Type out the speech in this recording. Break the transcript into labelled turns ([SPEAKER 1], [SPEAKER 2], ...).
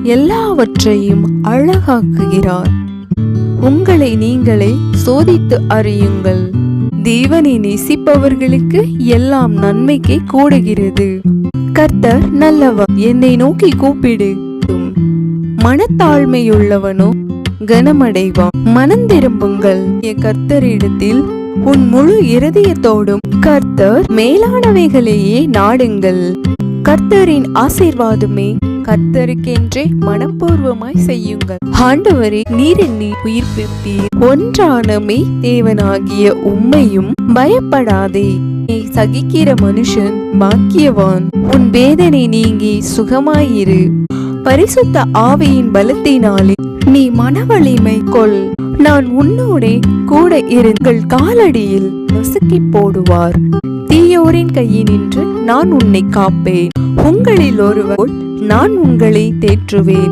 [SPEAKER 1] எல்லாவற்றையும் அழகாக்குகிறார். உங்களை நீங்களே சோதித்து அறியுங்கள். தேவனை நேசிப்பவர்களுக்கு எல்லாம் நன்மைக்கே கூடுகிறது. கர்த்தர் நல்லவர், என்னை நோக்கி கூப்பிடு. மனத்தாழ்மையுள்ளவனோ கனமடைவான். மனம் திரும்புங்கள் கர்த்தரிடத்தில் உன் முழு இருதயத்தோடும். கர்த்தர் மேலானவைகளையே நாடுங்கள். கர்த்தரின் ஆசீர்வாதமே கர்த்தருக்கென்றே மனப்பூர்வமாய் செய்யுங்கள். ஆண்டவரே, நீர் என்னை உயிர்ப்பிப்பீர். ஒன்றானமே தேவனாகிய உம்மையும் பயப்படாதே. நீ சகிக்கிற மனுஷன் பாக்கியவான். உன் வேதனை நீங்கி சுகமாயிரு. பரிசுத்த ஆவியின் பலத்தினாலே நீ மனவலிமை கொள். நான் உன்னோடே கூட இருங்கள். காலடியில் நசுக்கி போடுவார். தீயோரின் கையினின்று நான் உன்னை காப்பேன். உங்களில் ஒருவர் நான் உங்களை தேற்றுவேன்.